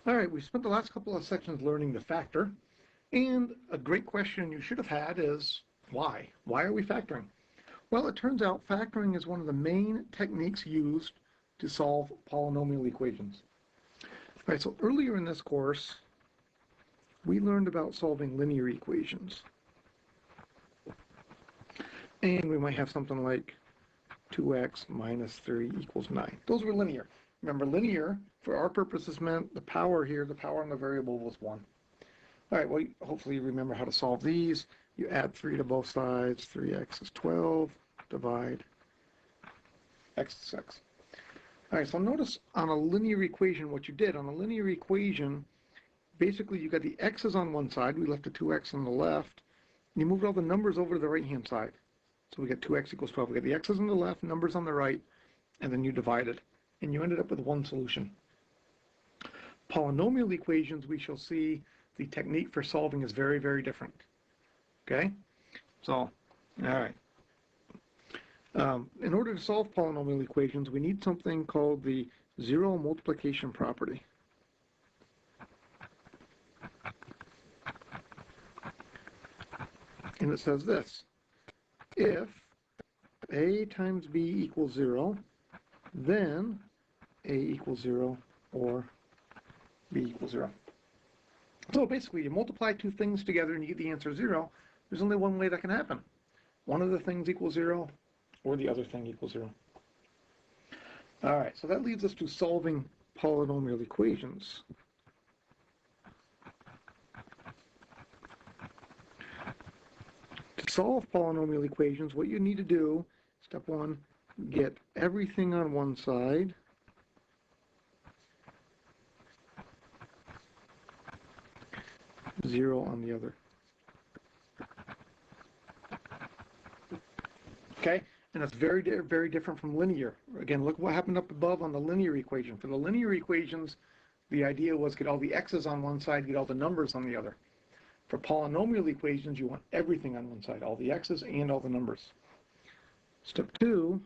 All right, we spent the last couple of sections learning to factor, and a great question you should have had is why? Why are we factoring? Well, it turns out factoring is one of the main techniques used to solve polynomial equations. All right, so earlier in this course, we learned about solving linear equations. And we might have something like 2x minus 3 equals 9. Those were linear. Remember, linear, for our purposes, meant the power here, the power on the variable was 1. All right, well, hopefully you remember how to solve these. You add 3 to both sides. 3x is 12. Divide. X is x. All right, so notice on a linear equation what you did. On a linear equation, basically you got the x's on one side. We left the 2x on the left. And you moved all the numbers over to the right-hand side. So we got 2x equals 12. We got the x's on the left, numbers on the right, and then you divided. And you ended up with one solution. Polynomial equations, we shall see the technique for solving is very, very different. Okay? So, all right. In order to solve polynomial equations, we need something called the zero multiplication property. And it says this: if a times b equals 0, then a equals 0 or b equals 0. So basically, you multiply two things together and you get the answer 0. There's only one way that can happen. One of the things equals 0 or the other thing equals 0. All right, so that leads us to solving polynomial equations. To solve polynomial equations, what you need to do, step one, get everything on one side. Zero on the other. Okay, and that's very, very different from linear. Again, look what happened up above on the linear equation. For the linear equations, the idea was get all the x's on one side, get all the numbers on the other. For polynomial equations, you want everything on one side, all the x's and all the numbers. Step two,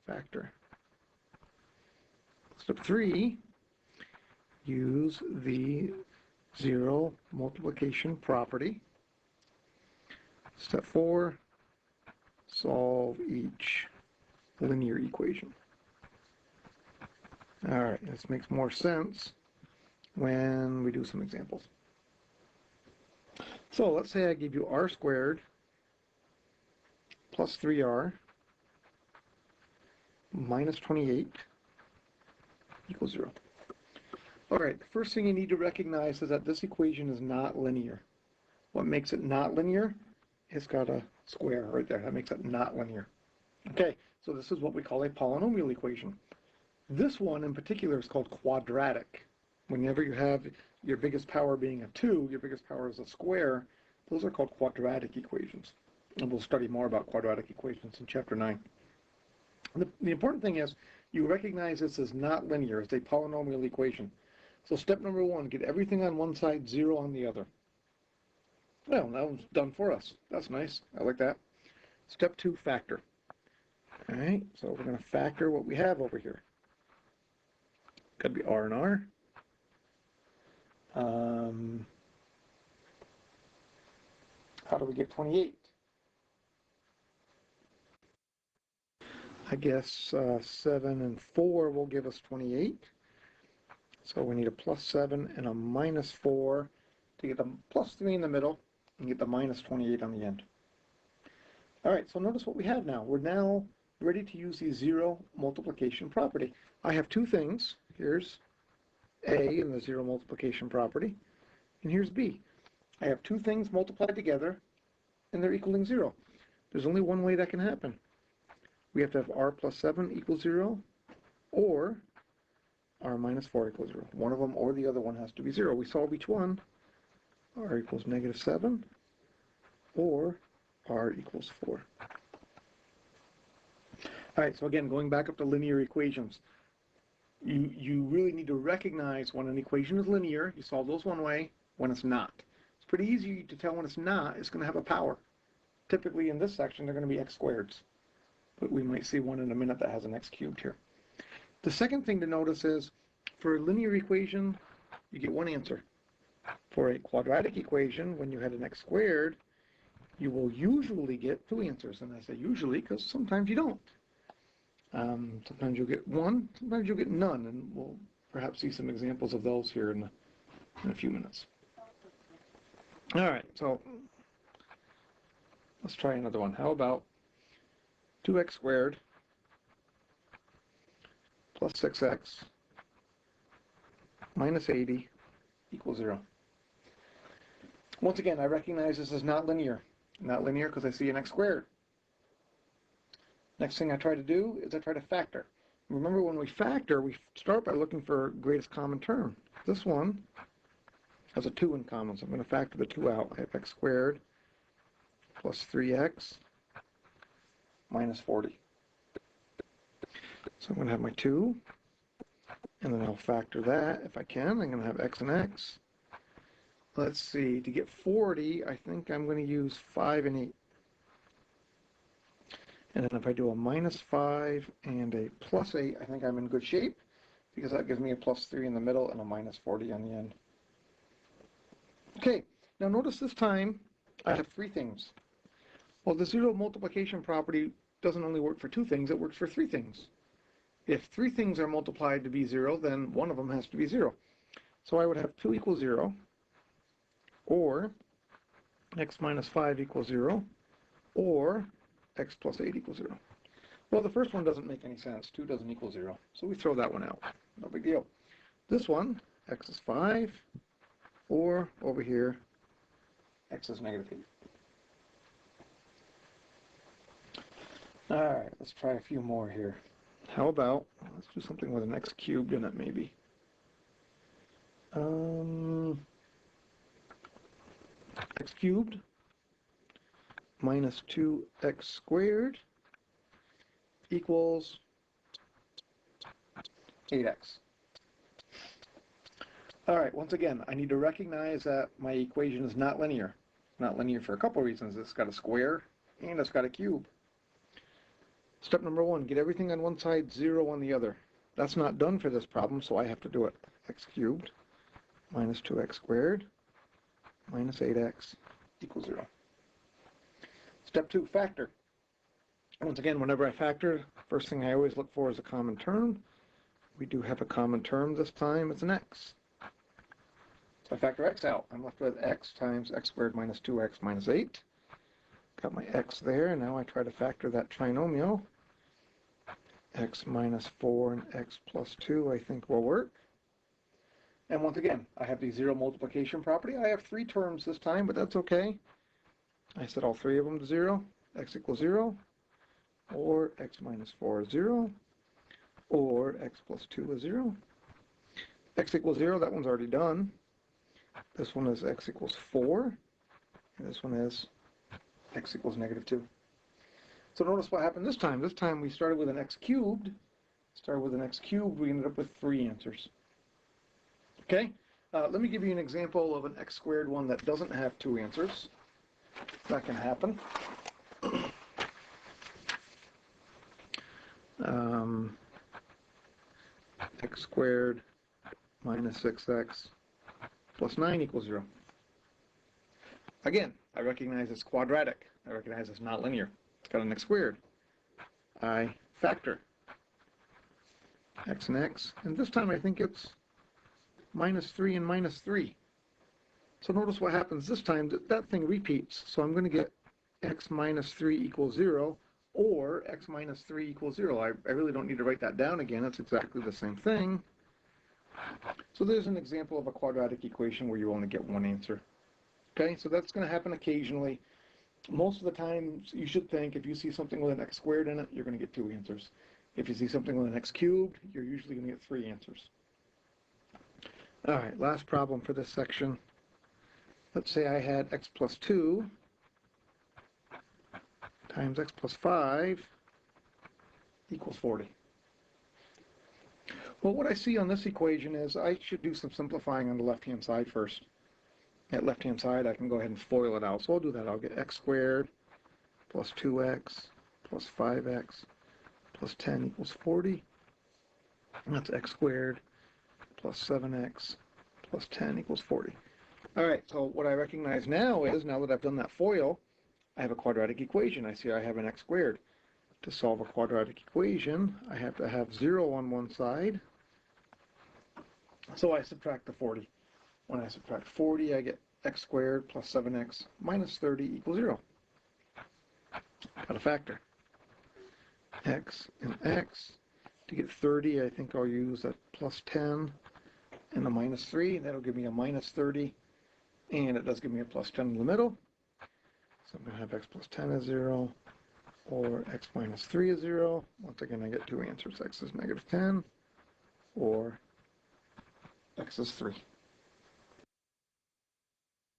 factor. Step three, use the zero multiplication property. Step four, solve each linear equation. All right, this makes more sense when we do some examples. So let's say I give you r squared plus 3r minus 28 equals 0. All right, the first thing you need to recognize is that this equation is not linear. What makes it not linear? It's got a square right there. That makes it not linear. Okay, so this is what we call a polynomial equation. This one in particular is called quadratic. Whenever you have your biggest power being a 2, your biggest power is a square, those are called quadratic equations. And we'll study more about quadratic equations in Chapter 9. The important thing is you recognize this is not linear. It's a polynomial equation. So step number one, get everything on one side, 0 on the other. Well, that was done for us. That's nice. I like that. Step two, factor. All right, so we're going to factor what we have over here. Could be r and r. How do we get 28? I guess 7 and 4 will give us 28. So we need a plus 7 and a minus 4 to get the plus 3 in the middle and get the minus 28 on the end. All right, so notice what we have now. We're now ready to use the zero multiplication property. I have two things. Here's A in the zero multiplication property, and here's B. I have two things multiplied together, and they're equaling 0. There's only one way that can happen. We have to have r plus 7 equals 0, or r minus 4 equals 0. One of them or the other one has to be 0. We solve each one. R equals negative 7, or r equals 4. All right, so again, going back up to linear equations, you really need to recognize when an equation is linear, you solve those one way, when it's not. It's pretty easy to tell when it's not, it's going to have a power. Typically in this section, they're going to be x squareds. But we might see one in a minute that has an x cubed here. The second thing to notice is, for a linear equation, you get one answer. For a quadratic equation, when you had an x squared, you will usually get two answers. And I say usually because sometimes you don't. Sometimes you'll get one, sometimes you'll get none, and we'll perhaps see some examples of those here in a few minutes. All right, so let's try another one. How about 2x squared plus 6x minus 80 equals 0. Once again, I recognize this is not linear. Not linear because I see an x squared. Next thing I try to do is I try to factor. Remember, when we factor, we start by looking for greatest common term. This one has a 2 in common, so I'm going to factor the 2 out. I have x squared plus 3x minus 40. So I'm going to have my 2, and then I'll factor that if I can. I'm going to have x and x. Let's see, to get 40, I think I'm going to use 5 and 8. And then if I do a minus 5 and a plus 8, I think I'm in good shape, because that gives me a plus 3 in the middle and a minus 40 on the end. Okay, now notice this time I have 3 things. Well, the zero multiplication property doesn't only work for 2 things, it works for 3 things. If 3 things are multiplied to be 0, then one of them has to be 0. So I would have 2 equals 0, or x minus 5 equals 0, or x plus 8 equals 0. Well, the first one doesn't make any sense. 2 doesn't equal 0, so we throw that one out. No big deal. This one, x is 5, or over here, x is negative 8. All right, let's try a few more here. How about, let's do something with an x cubed in it, maybe. X cubed minus 2x squared equals 8x. All right, once again, I need to recognize that my equation is not linear. It's not linear for a couple reasons. It's got a square and it's got a cube. Step number 1, get everything on one side, 0 on the other. That's not done for this problem, so I have to do it. X cubed minus 2x squared minus 8x equals 0. Step 2, factor. Once again, whenever I factor, first thing I always look for is a common term. We do have a common term this time. It's an x. So I factor x out. I'm left with x times x squared minus 2x minus 8. Got my x there, and now I try to factor that trinomial. X minus 4 and x plus 2 I think will work. And once again, I have the zero multiplication property. I have 3 terms this time, but that's okay. I set all 3 of them to 0. X equals 0, or x minus 4 is 0, or x plus 2 is 0. X equals 0, that one's already done. This one is x equals 4, and this one is x equals negative 2. So notice what happened this time. This time we started with an x cubed. We ended up with 3 answers. Okay, let me give you an example of an x squared one that doesn't have 2 answers. That can happen. X squared minus 6x plus 9 equals 0. Again, I recognize it's quadratic. I recognize it's not linear. It's got an x squared. I factor x and x, and this time I think it's minus 3 and minus 3. So notice what happens this time. That thing repeats. So I'm going to get x minus 3 equals 0, or x minus 3 equals 0. I really don't need to write that down again. It's exactly the same thing. So there's an example of a quadratic equation where you only get one answer. Okay, so that's going to happen occasionally. Most of the time, you should think if you see something with an x squared in it, you're going to get 2 answers. If you see something with an x cubed, you're usually going to get 3 answers. All right, last problem for this section. Let's say I had x plus 2 times x plus 5 equals 40. Well, what I see on this equation is I should do some simplifying on the left-hand side first. At left-hand side, I can go ahead and FOIL it out. So I'll do that. I'll get x squared plus 2x plus 5x plus 10 equals 40. And that's x squared plus 7x plus 10 equals 40. All right, so what I recognize now is, now that I've done that FOIL, I have a quadratic equation. I see I have an x squared. To solve a quadratic equation, I have to have 0 on one side, so I subtract the 40. When I subtract 40, I get x squared plus 7x minus 30 equals 0. Got a factor. X and x. To get 30, I think I'll use a plus 10 and a minus 3. That'll give me a minus 30, and it does give me a plus 10 in the middle. So I'm going to have x plus 10 is 0, or x minus 3 is 0. Once again, I get two answers. X is negative 10, or x is 3.